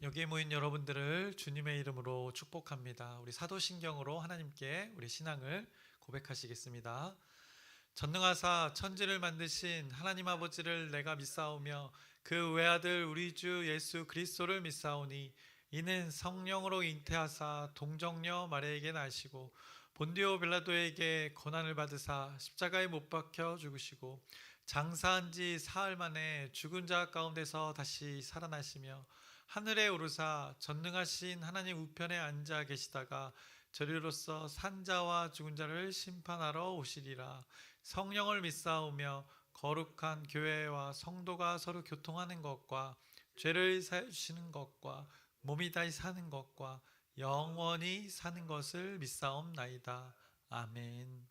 여기에 모인 여러분들을 주님의 이름으로 축복합니다. 우리 사도신경으로 하나님께 우리 신앙을 고백하시겠습니다. 전능하사 천지를 만드신 하나님 아버지를 내가 믿사오며 그 외아들 우리 주 예수 그리스도를 믿사오니 이는 성령으로 잉태하사 동정녀 마리아에게 나시고 본디오 빌라도에게 고난을 받으사 십자가에 못 박혀 죽으시고 장사한 지 사흘 만에 죽은 자 가운데서 다시 살아나시며 하늘에 오르사 전능하신 하나님 우편에 앉아 계시다가 저리로서 산자와 죽은 자를 심판하러 오시리라. 성령을 믿사오며 거룩한 교회와 성도가 서로 교통하는 것과 죄를 사해 주시는 것과 몸이 다시 사는 것과 영원히 사는 것을 믿사옵나이다. 아멘.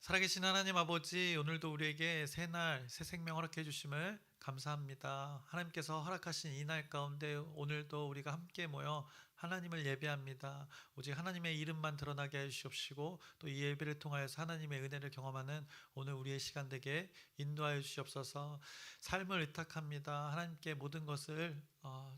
살아계신 하나님 아버지, 오늘도 우리에게 새날 새 생명 허락해 주심을 감사합니다. 하나님께서 허락하신 이 날 가운데 오늘도 우리가 함께 모여 하나님을 예배합니다. 오직 하나님의 이름만 드러나게 해주시옵시고 또 이 예배를 통하여서 하나님의 은혜를 경험하는 오늘 우리의 시간 되게 인도하여 주시옵소서. 삶을 의탁합니다. 하나님께 모든 것을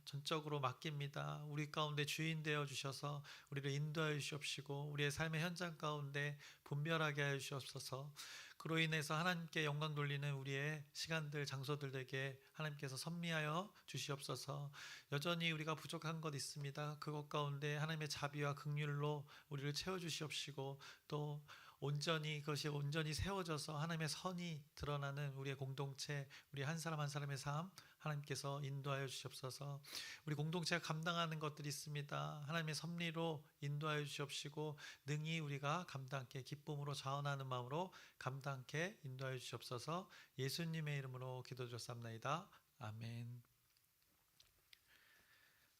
전적으로 맡깁니다. 우리 가운데 주인 되어 주셔서 우리를 인도하여 주시옵시고 우리의 삶의 현장 가운데 분별하게 하여 주시옵소서. 그로 인해서 하나님께 영광 돌리는 우리의 시간들, 장소들 되게 하나님께서 섭리하여 주시옵소서. 여전히 우리가 부족한 것 있습니다. 그것 가운데 하나님의 자비와 긍휼로 우리를 채워주시옵시고 또 그것이 온전히 세워져서 하나님의 선이 드러나는 우리의 공동체, 우리 한 사람 한 사람의 삶 하나님께서 인도하여 주시옵소서. 우리 공동체가 감당하는 것들이 있습니다. 하나님의 섭리로 인도하여 주시옵시고 능히 우리가 감당케 기쁨으로 자원하는 마음으로 감당케 인도하여 주시옵소서. 예수님의 이름으로 기도드렸사옵나이다. 아멘.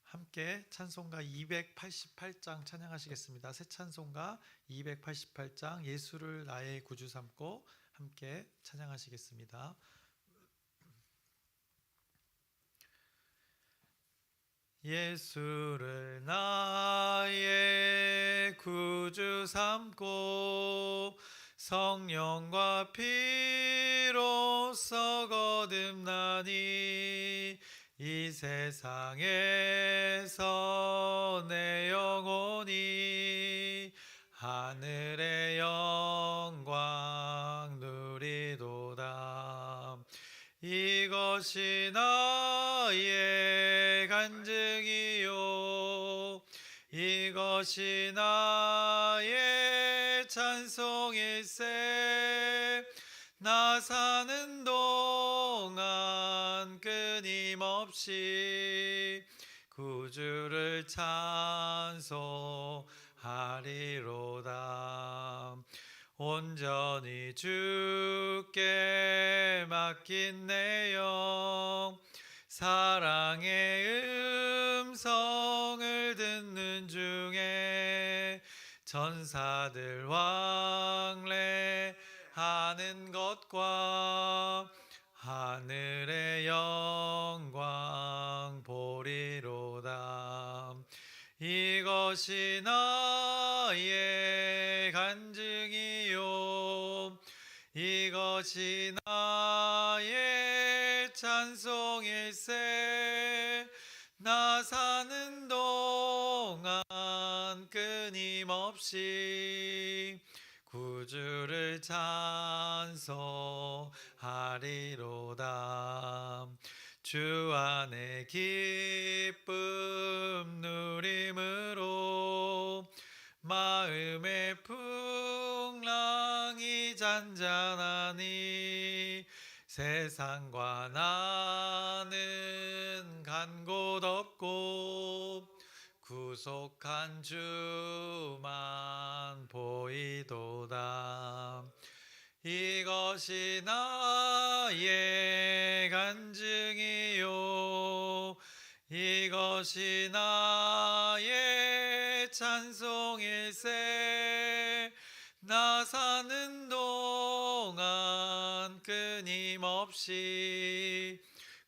함께 찬송가 288장 찬양하시겠습니다. 새 찬송가 288장 예수를 나의 구주 삼고 함께 찬양하시겠습니다. 예수를 나의 구주 삼고 성령과 피로써 거듭나니 이 세상에서 내 영혼이 하늘의 영광 누리도다. 이것이 나의 간증이요 이것이 나의 찬송일세. 나 사는 동안 끊임없이 구주를 찬송하리로다. 온전히 주께 맡긴 내 영 사랑의 음성을 듣는 중에 천사들 왕래하는 것과 하늘의 영광 보리로다. 이것이 나의 간증이요 이것이 나의 찬송일세. 나 사는 동안 끊임없이 구주를 찬송하리로다. 주 안에 기쁨 누림으로 마음의 풍랑이 잔잔하니 세상과 나는 간 곳 없고 구속한 주만 보이도다. 이것이 나의 간증이요 이것이 나의 찬송일세. 나 사는 동안 끊임없이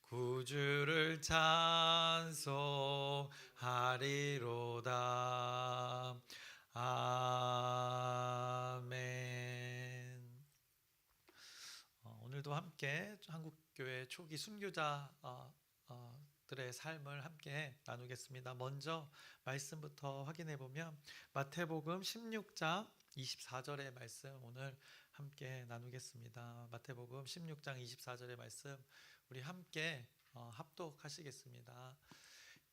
구주를 찬송하리로다. 아멘. 오늘도 함께 한국교회 초기 순교자 들의 삶을 함께 나누겠습니다. 먼저 말씀부터 확인해 보면 마태복음 16장 24절의 말씀 오늘 함께 나누겠습니다. 마태복음 16장 24절의 말씀 우리 함께 합독하시겠습니다.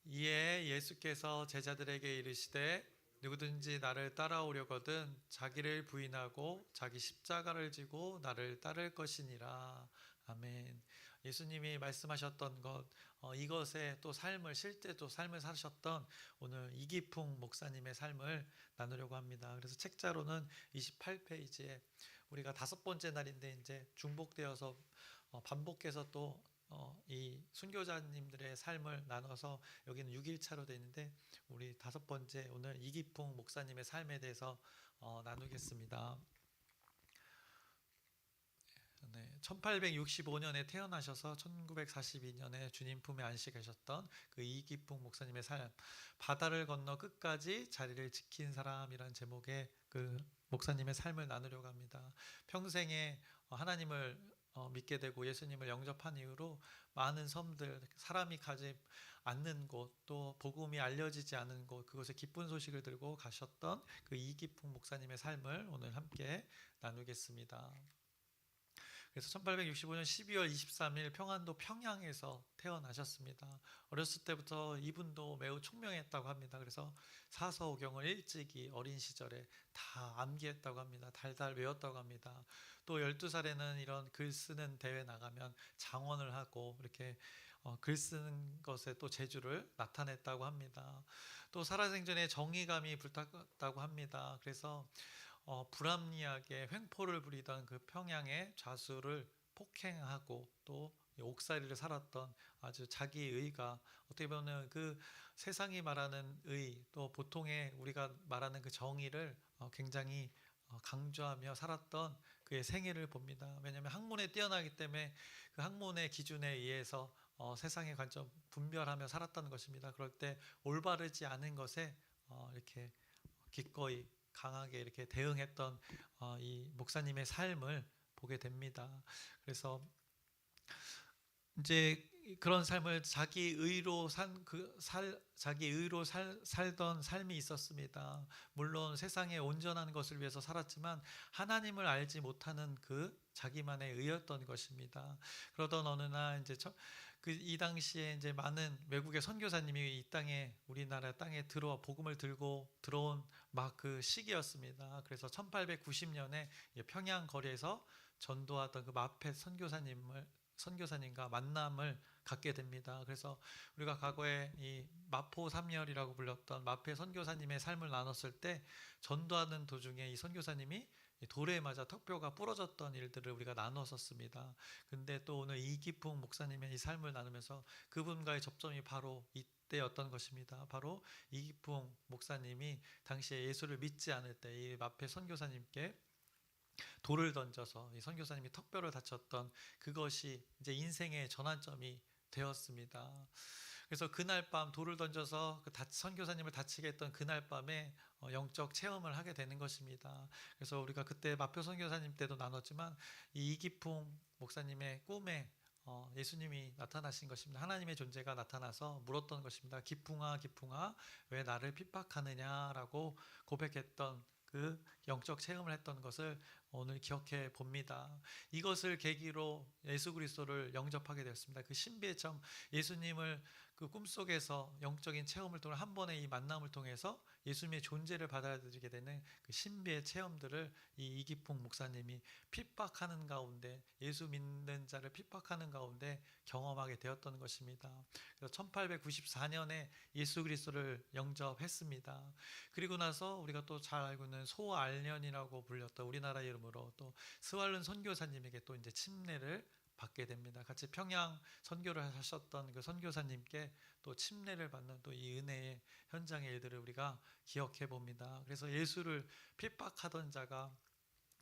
이에 예수께서 제자들에게 이르시되 누구든지 나를 따라오려거든 자기를 부인하고 자기 십자가를 지고 나를 따를 것이니라. 아멘. 예수님이 말씀하셨던 것, 이것의 또 삶을 실제 또 삶을 사셨던 오늘 이기풍 목사님의 삶을 나누려고 합니다. 그래서 책자로는 28페이지에 우리가 5번째 날인데 이제 중복되어서 반복해서 또 이 순교자님들의 삶을 나눠서 여기는 6일차로 되어 있는데 우리 5번째 오늘 이기풍 목사님의 삶에 대해서 나누겠습니다. 네, 1865년에 태어나셔서 1942년에 주님 품에 안식하셨던 그 이기풍 목사님의 삶, 바다를 건너 끝까지 자리를 지킨 사람이란 제목의 그 목사님의 삶을 나누려고 합니다. 평생에 하나님을 믿게 되고 예수님을 영접한 이후로 많은 섬들, 사람이 가지 않는 곳, 또 복음이 알려지지 않은 곳, 그곳에 기쁜 소식을 들고 가셨던 그 이기풍 목사님의 삶을 오늘 함께 나누겠습니다. 그래서 1865년 12월 23일 평안도 평양에서 태어나셨습니다. 어렸을 때부터 이분도 매우 총명했다고 합니다. 그래서 사서오경을 일찍이 어린 시절에 다 암기했다고 합니다. 달달 외웠다고 합니다. 또 12살에는 이런 글 쓰는 대회 나가면 장원을 하고 이렇게 글 쓰는 것에 또 재주를 나타냈다고 합니다. 또 살아생전에 정의감이 불탔다고 합니다. 그래서 불합리하게 횡포를 부리던 그 평양의 좌수를 폭행하고 또 옥살이를 살았던 아주 자기의가 어떻게 보면 그 세상이 말하는 의 또 보통의 우리가 말하는 그 정의를 굉장히 강조하며 살았던 그의 생애를 봅니다. 왜냐하면 학문에 뛰어나기 때문에 그 학문의 기준에 의해서 세상의 관점 분별하며 살았다는 것입니다. 그럴 때 올바르지 않은 것에 이렇게 기꺼이 강하게 이렇게 대응했던 이 목사님의 삶을 보게 됩니다. 그래서 이제 그런 삶을 자기 의로 살던 삶이 있었습니다. 물론 세상의 온전한 것을 위해서 살았지만 하나님을 알지 못하는 그 자기만의 의였던 것입니다. 그러던 어느 날 이제 이 당시에 이제 많은 외국의 선교사님이 이 땅에 우리나라 땅에 들어와 복음을 들고 들어온 막 그 시기였습니다. 그래서 1890년에 평양 거리에서 전도하던 그 마페 선교사님과 만남을 갖게 됩니다. 그래서 우리가 과거에 이 마포 삼열이라고 불렸던 마페 선교사님의 삶을 나눴을 때 전도하는 도중에 이 선교사님이 돌에 맞아 턱뼈가 부러졌던 일들을 우리가 나눴었습니다. 근데 또 오늘 이기풍 목사님의 이 삶을 나누면서 그분과의 접점이 바로 이때였던 것입니다. 바로 이기풍 목사님이 당시에 예수를 믿지 않을 때 이 마페 선교사님께 돌을 던져서 이 선교사님이 턱뼈를 다쳤던 그것이 이제 인생의 전환점이 되었습니다. 그래서 그날 밤 돌을 던져서 선교사님을 다치게 했던 그날 밤에 영적 체험을 하게 되는 것입니다. 그래서 우리가 그때 마표 선교사님 때도 나눴지만 이 이기풍 목사님의 꿈에 예수님이 나타나신 것입니다. 하나님의 존재가 나타나서 물었던 것입니다. 기풍아 기풍아 왜 나를 핍박하느냐라고 고백했던 그 영적 체험을 했던 것을 오늘 기억해 봅니다. 이것을 계기로 예수 그리스도를 영접하게 되었습니다. 그 신비의 점, 예수님을 그 꿈속에서 영적인 체험을 통해 한 번의 이 만남을 통해서 예수님의 존재를 받아들이게 되는 그 신비의 체험들을 이 이기풍 목사님이 핍박하는 가운데 예수 믿는 자를 핍박하는 가운데 경험하게 되었던 것입니다. 그래서 1894년에 예수 그리스도를 영접했습니다. 그리고 나서 우리가 또 잘 알고 있는 소알련이라고 불렸던 우리나라 이름으로 또 스왈른 선교사님에게 또 이제 침례를 받게 됩니다. 같이 평양 선교를 하셨던 그 선교사님께 또 침례를 받는 또 이 은혜의 현장의 일들을 우리가 기억해 봅니다. 그래서 예수를 핍박하던 자가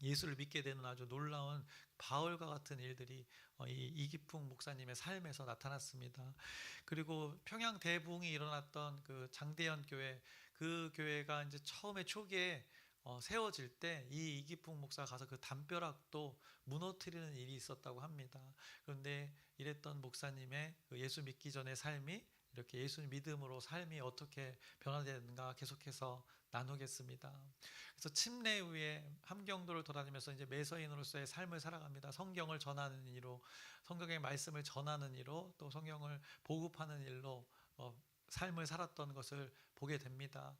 예수를 믿게 되는 아주 놀라운 바울과 같은 일들이 이 이기풍 목사님의 삶에서 나타났습니다. 그리고 평양 대붕이 일어났던 그 장대현 교회, 그 교회가 이제 처음에 초기에 세워질 때 이 이기풍 목사가 가서 그 담벼락도 무너뜨리는 일이 있었다고 합니다. 그런데 이랬던 목사님의 그 예수 믿기 전의 삶이 이렇게 예수 믿음으로 삶이 어떻게 변화되는가 계속해서 나누겠습니다. 그래서 침례 후에 함경도를 돌아다니면서 이제 매서인으로서의 삶을 살아갑니다. 성경을 전하는 일로, 성경의 말씀을 전하는 일로, 또 성경을 보급하는 일로 삶을 살았던 것을 보게 됩니다.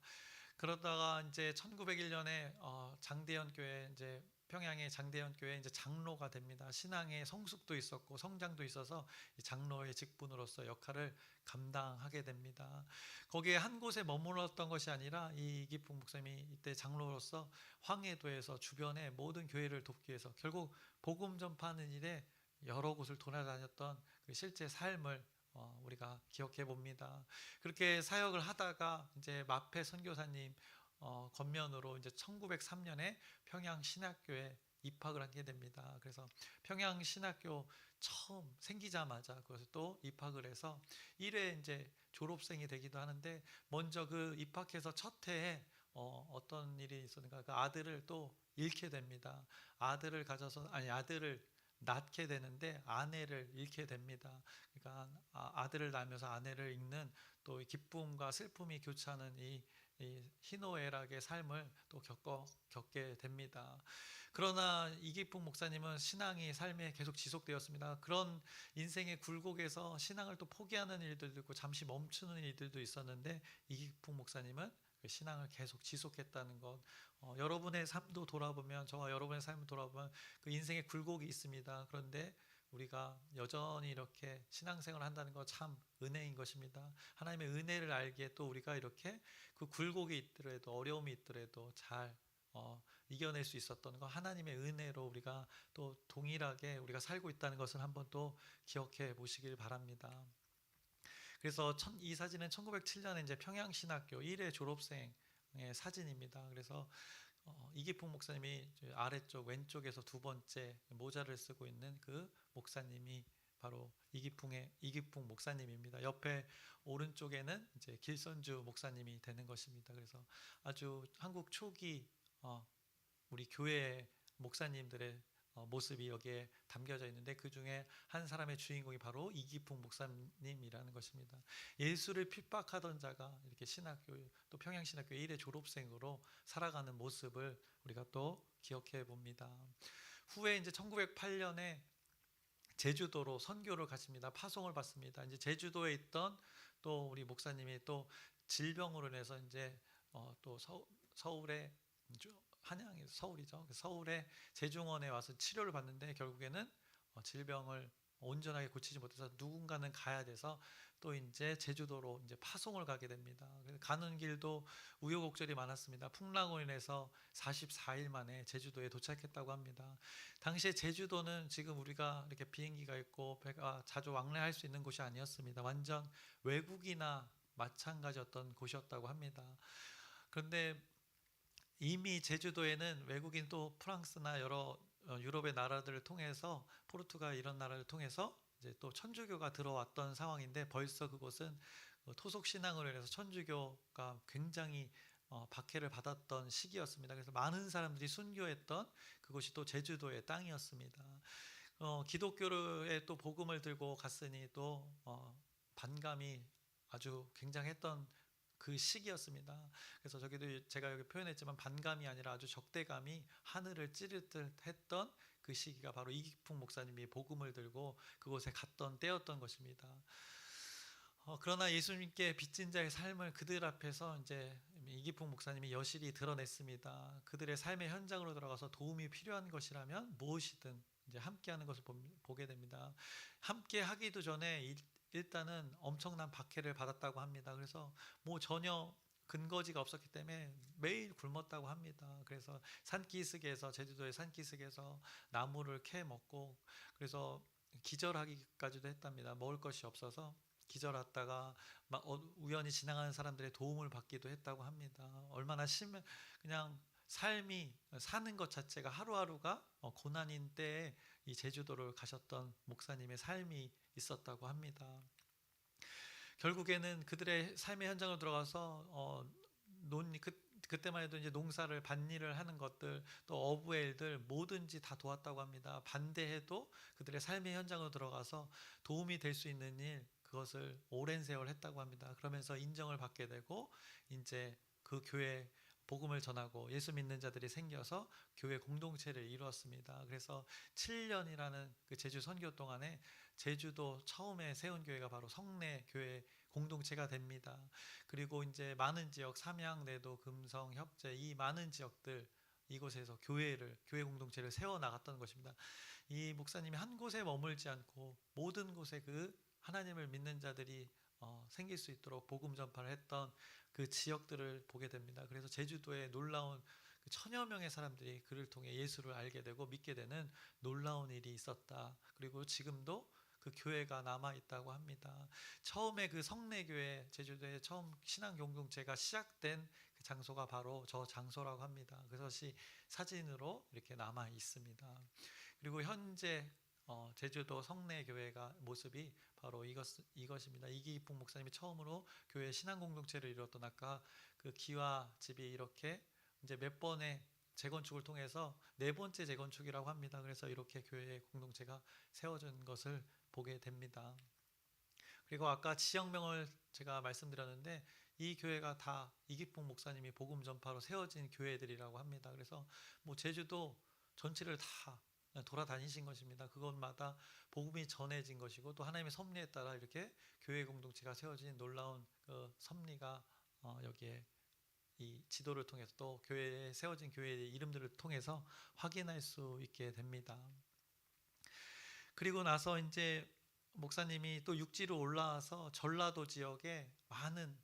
그러다가 이제 1901년에 장대현 교회, 이제 평양의 장대현 교회 이제 장로가 됩니다. 신앙의 성숙도 있었고 성장도 있어서 장로의 직분으로서 역할을 감당하게 됩니다. 거기에 한 곳에 머물렀던 것이 아니라 이 이기풍 목사님이 이때 장로로서 황해도에서 주변의 모든 교회를 돕기 위해서 결국 복음 전파하는 일에 여러 곳을 돌아다녔던 그 실제 삶을 우리가 기억해 봅니다. 그렇게 사역을 하다가 이제 마페 선교사님 권면으로 이제 1903년에 평양 신학교에 입학을 하게 됩니다. 그래서 평양 신학교 처음 생기자마자 그것을 또 입학을 해서 1회 이제 졸업생이 되기도 하는데, 먼저 그 입학해서 첫 해에 어떤 일이 있었는가, 그 아들을 또 잃게 됩니다. 아들을 낳게 되는데 아내를 잃게 됩니다. 그러니까 아들을 낳으면서 아내를 잃는 또 기쁨과 슬픔이 교차하는 이 희노애락의 삶을 또 겪게 됩니다. 그러나 이기풍 목사님은 신앙이 삶에 계속 지속되었습니다. 그런 인생의 굴곡에서 신앙을 또 포기하는 일들도 있고 잠시 멈추는 일들도 있었는데, 이기풍 목사님은 그 신앙을 계속 지속했다는 것, 여러분의 삶도 돌아보면, 저와 여러분의 삶을 돌아보면 그 인생의 굴곡이 있습니다. 그런데 우리가 여전히 이렇게 신앙생활을 한다는 것 참 은혜인 것입니다. 하나님의 은혜를 알기에 또 우리가 이렇게 그 굴곡이 있더라도, 어려움이 있더라도 잘 이겨낼 수 있었던 것, 하나님의 은혜로 우리가 또 동일하게 우리가 살고 있다는 것을 한번 또 기억해 보시길 바랍니다. 그래서 이 사진은 1907년에 이제 평양신학교 1회 졸업생의 사진입니다. 그래서 이기풍 목사님이 아래쪽 왼쪽에서 두 번째 모자를 쓰고 있는 그 목사님이 바로 이기풍 목사님입니다. 옆에 오른쪽에는 이제 길선주 목사님이 되는 것입니다. 그래서 아주 한국 초기 우리 교회 목사님들의 모습이 여기에 담겨져 있는데, 그 중에 한 사람의 주인공이 바로 이기풍 목사님이라는 것입니다. 예수를 핍박하던 자가 이렇게 또 평양신학교 1회 졸업생으로 살아가는 모습을 우리가 또 기억해 봅니다. 후에 이제 1908년에 제주도로 선교를 가십니다. 파송을 받습니다. 이제 제주도에 있던 또 우리 목사님이 또 질병으로 인해서 이제 또 서울에 서울이죠. 서울의 제중원에 와서 치료를 받는데 결국에는 질병을 온전하게 고치지 못해서 누군가는 가야 돼서 또 이제 제주도로 이제 파송을 가게 됩니다. 가는 길도 우여곡절이 많았습니다. 풍랑으로 인해서 44일 만에 제주도에 도착했다고 합니다. 당시에 제주도는 지금 우리가 이렇게 비행기가 있고 배가 자주 왕래할 수 있는 곳이 아니었습니다. 완전 외국이나 마찬가지였던 곳이었다고 합니다. 그런데 이미 제주도에는 외국인, 또 프랑스나 여러 유럽의 나라들을 통해서, 포르투갈 이런 나라를 통해서 이제 또 천주교가 들어왔던 상황인데, 벌써 그곳은 토속 신앙으로 인해서 천주교가 굉장히 박해를 받았던 시기였습니다. 그래서 많은 사람들이 순교했던 그곳이 또 제주도의 땅이었습니다. 기독교의 또 복음을 들고 갔으니 또 반감이 아주 굉장했던 그 시기였습니다. 그래서 저기도 제가 여기 표현했지만 반감이 아니라 아주 적대감이 하늘을 찌를 듯 했던 그 시기가 바로 이기풍 목사님이 복음을 들고 그곳에 갔던 때였던 것입니다. 그러나 예수님께 빚진 자의 삶을 그들 앞에서 이제 이기풍 목사님이 여실히 드러냈습니다. 그들의 삶의 현장으로 들어가서 도움이 필요한 것이라면 무엇이든 이제 함께하는 것을 보게 됩니다. 함께 하기도 전에 일단은 엄청난 박해를 받았다고 합니다. 그래서 뭐 전혀 근거지가 없었기 때문에 매일 굶었다고 합니다. 그래서 산기슭에서, 제주도의 산기슭에서 나무를 캐 먹고, 그래서 기절하기까지도 했답니다. 먹을 것이 없어서 기절했다가 우연히 지나가는 사람들의 도움을 받기도 했다고 합니다. 얼마나 그냥 삶이, 사는 것 자체가 하루하루가 고난인 때에 이 제주도를 가셨던 목사님의 삶이 있었다고 합니다. 결국에는 그들의 삶의 현장으로 들어가서 그때만 해도 이제 농사를 밭일을 하는 것들 또 어부의 일들 뭐든지 다 도왔다고 합니다. 반대해도 그들의 삶의 현장으로 들어가서 도움이 될 수 있는 일 그것을 오랜 세월 했다고 합니다. 그러면서 인정을 받게 되고 이제 그 교회 복음을 전하고 예수 믿는 자들이 생겨서 교회 공동체를 이루었습니다. 그래서 7년이라는 그 제주 선교 동안에 제주도 처음에 세운 교회가 바로 성내 교회 공동체가 됩니다. 그리고 이제 많은 지역 삼양, 내도, 금성, 협재 이 많은 지역들 이곳에서 교회 공동체를 세워 나갔던 것입니다. 이 목사님이 한 곳에 머물지 않고 모든 곳에 그 하나님을 믿는 자들이 생길 수 있도록 복음 전파를 했던 그 지역들을 보게 됩니다. 그래서 제주도에 놀라운 그 천여 명의 사람들이 그를 통해 예수를 알게 되고 믿게 되는 놀라운 일이 있었다. 그리고 지금도 그 교회가 남아 있다고 합니다. 처음에 그 성내교회 제주도에 처음 신앙 공동체가 시작된 그 장소가 바로 저 장소라고 합니다. 그것이 사진으로 이렇게 남아 있습니다. 그리고 현재 제주도 성내교회가 모습이 바로 이것입니다. 이기풍 목사님이 처음으로 교회 신앙 공동체를 이뤘던 아까 그 기와 집이 이렇게 이제 몇 번의 재건축을 통해서 네 번째 재건축이라고 합니다. 그래서 이렇게 교회의 공동체가 세워진 것을 보게 됩니다. 그리고 아까 지역명을 제가 말씀드렸는데 이 교회가 다 이기풍 목사님이 복음 전파로 세워진 교회들이라고 합니다. 그래서 뭐 제주도 전체를 다 돌아다니신 것입니다. 그곳마다 복음이 전해진 것이고 또 하나님의 섭리에 따라 이렇게 교회 공동체가 세워진 놀라운 그 섭리가 여기에 이 지도를 통해서 또 교회에 세워진 교회의 이름들을 통해서 확인할 수 있게 됩니다. 그리고 나서 이제 목사님이 또 육지로 올라와서 전라도 지역에 많은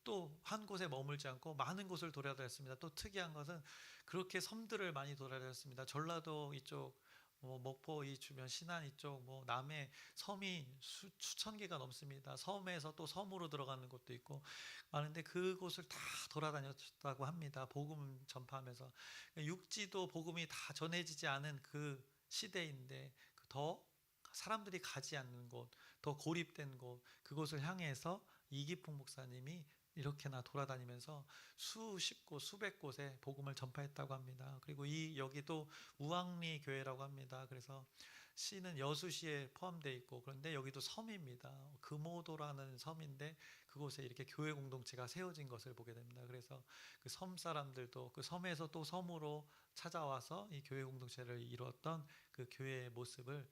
또 한 곳에 머물지 않고 많은 곳을 돌아다녔습니다. 또 특이한 것은 그렇게 섬들을 많이 돌아다녔습니다. 전라도 이쪽 목포 이 주변 신안 이쪽 남해 섬이 수천 개가 넘습니다. 섬에서 또 섬으로 들어가는 곳도 있고 많은데 그곳을 다 돌아다녔다고 합니다. 복음 전파하면서 육지도 복음이 다 전해지지 않은 그 시대인데 더 사람들이 가지 않는 곳, 더 고립된 곳, 그곳을 향해서 이기풍 목사님이 이렇게나 돌아다니면서 수십 곳, 수백 곳에 복음을 전파했다고 합니다. 그리고 여기도 우왕리 교회라고 합니다. 그래서 시는 여수시에 포함되어 있고 그런데 여기도 섬입니다. 금오도라는 섬인데 그곳에 이렇게 교회 공동체가 세워진 것을 보게 됩니다. 그래서 그 섬 사람들도 그 섬에서 또 섬으로 찾아와서 이 교회 공동체를 이루었던 그 교회의 모습을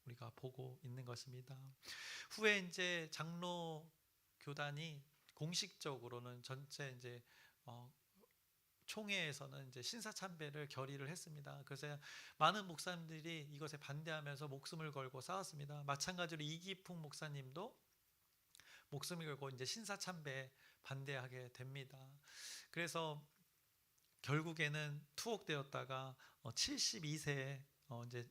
우리가 보고 있는 것입니다. 후에 이제 장로 교단이 공식적으로는 전체 이제 총회에서는 이제 신사참배를 결의를 했습니다. 그래서 많은 목사님들이 이것에 반대하면서 목숨을 걸고 싸웠습니다. 마찬가지로 이기풍 목사님도 목숨을 걸고 이제 신사참배에 반대하게 됩니다. 그래서 결국에는 투옥되었다가 72세에 이제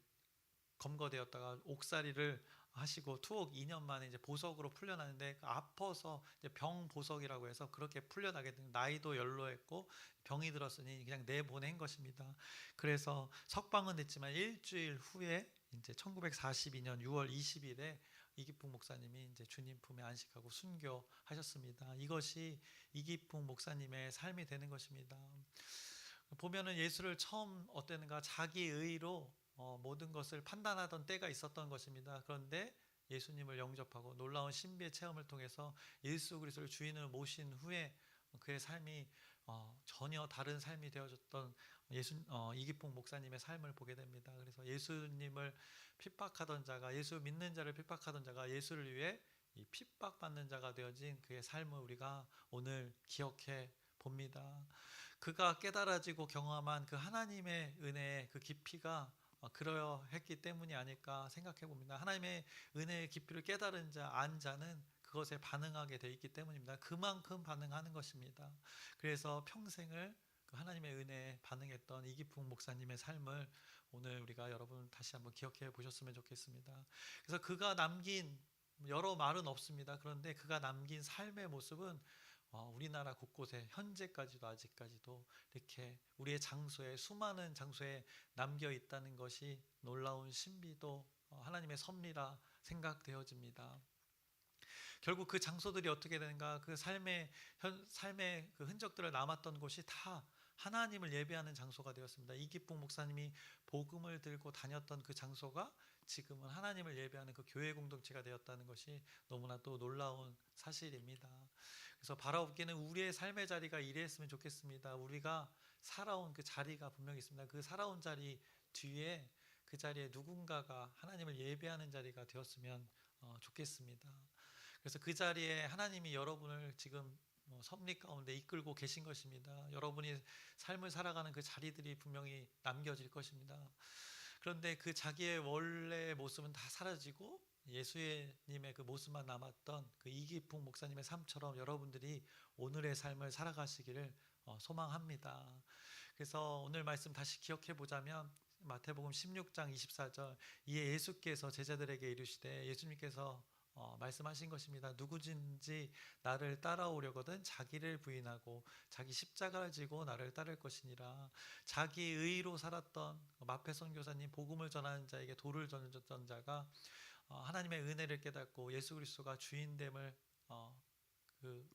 검거되었다가 옥살이를 하시고 투옥 2년 만에 이제 보석으로 풀려나는데 아파서 이제 병보석이라고 해서 그렇게 풀려나게 된 나이도 연로했고 병이 들었으니 그냥 내보낸 것입니다. 그래서 석방은 됐지만 일주일 후에 이제 1942년 6월 20일에 이기풍 목사님이 이제 주님 품에 안식하고 순교하셨습니다. 이것이 이기풍 목사님의 삶이 되는 것입니다. 보면은 예수를 처음 어땠는가 자기 의로 모든 것을 판단하던 때가 있었던 것입니다. 그런데 예수님을 영접하고 놀라운 신비의 체험을 통해서 예수 그리스도를 주인으로 모신 후에 그의 삶이 전혀 다른 삶이 되어졌던 이기풍 목사님의 삶을 보게 됩니다. 그래서 예수님을 핍박하던 자가 예수 믿는 자를 핍박하던 자가 예수를 위해 이 핍박받는 자가 되어진 그의 삶을 우리가 오늘 기억해 봅니다. 그가 깨달아지고 경험한 그 하나님의 은혜의 그 깊이가 그러했기 때문이 아닐까 생각해 봅니다. 하나님의 은혜의 깊이를 깨달은 자, 안 자는 그것에 반응하게 돼 있기 때문입니다. 그만큼 반응하는 것입니다. 그래서 평생을 그 하나님의 은혜에 반응했던 이기풍 목사님의 삶을 오늘 우리가 여러분 다시 한번 기억해 보셨으면 좋겠습니다. 그래서 그가 남긴 여러 말은 없습니다. 그런데 그가 남긴 삶의 모습은 우리나라 곳곳에 현재까지도 아직까지도 이렇게 우리의 장소에 수많은 장소에 남겨 있다는 것이 놀라운 신비도 하나님의 섭리라 생각되어집니다. 결국 그 장소들이 어떻게 되는가? 그 삶의 그 흔적들을 남았던 곳이 다 하나님을 예배하는 장소가 되었습니다. 이기풍 목사님이 복음을 들고 다녔던 그 장소가 지금은 하나님을 예배하는 그 교회 공동체가 되었다는 것이 너무나도 놀라운 사실입니다. 그래서 바라옵기는 우리의 삶의 자리가 이랬으면 좋겠습니다. 우리가 살아온 그 자리가 분명히 있습니다. 그 살아온 자리 뒤에 그 자리에 누군가가 하나님을 예배하는 자리가 되었으면 좋겠습니다. 그래서 그 자리에 하나님이 여러분을 지금 섭리 가운데 이끌고 계신 것입니다. 여러분이 삶을 살아가는 그 자리들이 분명히 남겨질 것입니다. 그런데 그 자기의 원래 모습은 다 사라지고 예수님의 그 모습만 남았던 그 이기풍 목사님의 삶처럼 여러분들이 오늘의 삶을 살아가시기를 소망합니다. 그래서 오늘 말씀 다시 기억해 보자면 마태복음 16장 24절, 이에 예수께서 제자들에게 이르시되, 예수님께서 말씀하신 것입니다. 누구든지 나를 따라오려거든 자기를 부인하고 자기 십자가를 지고 나를 따를 것이니라. 자기 의로 살았던 마페 선교사님, 복음을 전하는 자에게 돌을 던졌던 자가 하나님의 은혜를 깨닫고 예수 그리스도가 주인됨을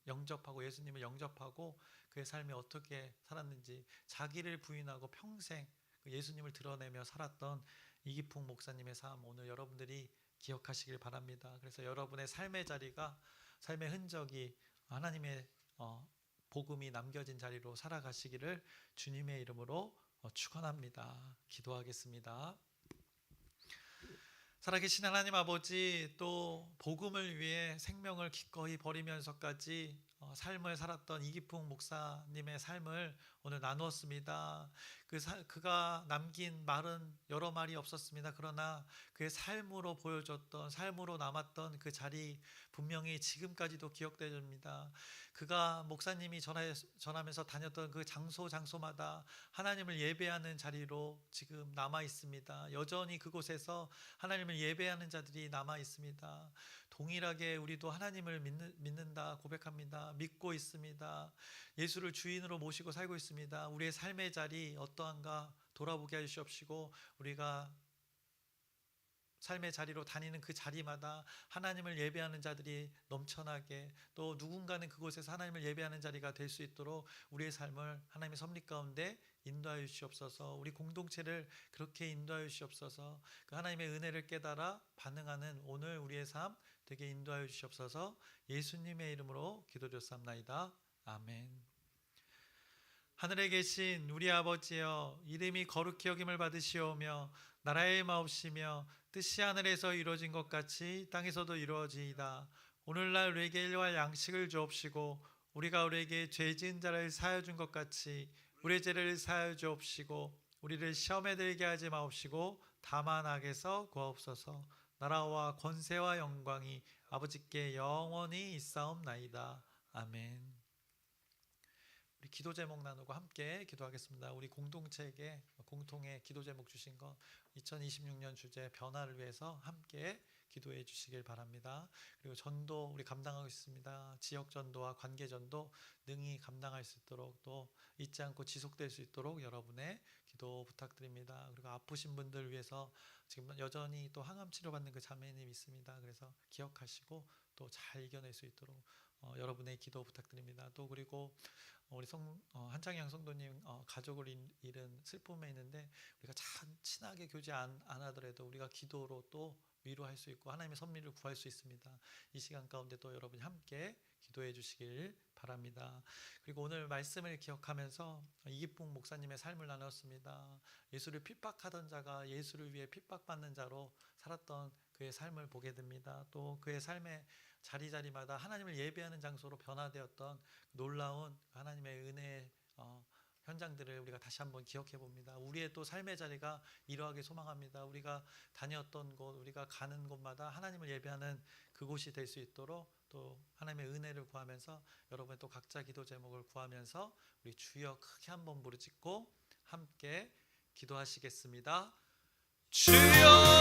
영접하고 예수님을 영접하고 그의 삶이 어떻게 살았는지 자기를 부인하고 평생 예수님을 드러내며 살았던 이기풍 목사님의 삶, 오늘 여러분들이 기억하시길 바랍니다. 그래서 여러분의 삶의 자리가, 삶의 흔적이 하나님의 복음이 남겨진 자리로 살아가시기를 주님의 이름으로 축원합니다. 기도하겠습니다. 살아계신 하나님 아버지, 또 복음을 위해 생명을 기꺼이 버리면서까지 삶을 살았던 이기풍 목사님의 삶을 오늘 나누었습니다. 그가 남긴 말은 여러 말이 없었습니다. 그러나 그의 삶으로 보여줬던, 삶으로 남았던 그 자리 분명히 지금까지도 기억됩니다. 그가 목사님이 전하면서 다녔던 그 장소마다 하나님을 예배하는 자리로 지금 남아 있습니다. 여전히 그곳에서 하나님을 예배하는 자들이 남아 있습니다. 동일하게 우리도 하나님을 믿는다 고백합니다. 믿고 있습니다. 예수를 주인으로 모시고 살고 있습니다. 우리의 삶의 자리 어떠한가 돌아보게 해주시옵시고, 우리가 삶의 자리로 다니는 그 자리마다 하나님을 예배하는 자들이 넘쳐나게, 또 누군가는 그곳에서 하나님을 예배하는 자리가 될 수 있도록 우리의 삶을 하나님의 섭리 가운데 인도하여 주시옵소서. 우리 공동체를 그렇게 인도하여 주시옵소서. 그 하나님의 은혜를 깨달아 반응하는 오늘 우리의 삶 되게 인도하여 주시옵소서. 예수님의 이름으로 기도드렸사옵나이다. 아멘. 하늘에 계신 우리 아버지여, 이름이 거룩히 여김을 받으시오며 나라의 마옵시며 뜻이 하늘에서 이루어진 것 같이 땅에서도 이루어지이다. 오늘날 우리에게 일용할 양식을 주옵시고, 우리가 우리에게 죄 지은 자를 사하여 준 것 같이 우리의 죄를 사하여 주옵시고, 우리를 시험에 들게 하지 마옵시고 다만 악에서 구하옵소서. 나라와 권세와 영광이 아버지께 영원히 있사옵나이다. 아멘. 우리 기도 제목 나누고 함께 기도하겠습니다. 우리 공동체에게 공통의 기도 제목 주신 것, 2026년 주제 변화를 위해서 함께 기도해 주시길 바랍니다. 그리고 전도 우리 감당하고 있습니다. 지역 전도와 관계 전도 능히 감당할 수 있도록, 또 잊지 않고 지속될 수 있도록 여러분의 기도 부탁드립니다. 그리고 아프신 분들 위해서 지금 여전히 또 항암 치료받는 그 자매님 있습니다. 그래서 기억하시고 또 잘 이겨낼 수 있도록 여러분의 기도 부탁드립니다. 또 그리고 우리 한창양 성도님 가족을 잃은 슬픔에 있는데, 우리가 참 친하게 교제 안 하더라도 우리가 기도로 또 위로할 수 있고 하나님의 섭리를 구할 수 있습니다. 이 시간 가운데 또 여러분이 함께 기도해 주시길 바랍니다. 그리고 오늘 말씀을 기억하면서 이기풍 목사님의 삶을 나눴습니다. 예수를 핍박하던 자가 예수를 위해 핍박받는 자로 살았던 그의 삶을 보게 됩니다. 또 그의 삶의 자리마다 하나님을 예배하는 장소로 변화되었던 놀라운 하나님의 은혜의 현장들을 우리가 다시 한번 기억해 봅니다. 우리의 또 삶의 자리가 이러하게 소망합니다. 우리가 다녔던 곳, 우리가 가는 곳마다 하나님을 예배하는 그곳이 될 수 있도록 또 하나님의 은혜를 구하면서, 여러분의 또 각자 기도 제목을 구하면서 우리 주여 크게 한번 부르짖고 함께 기도하시겠습니다. 주여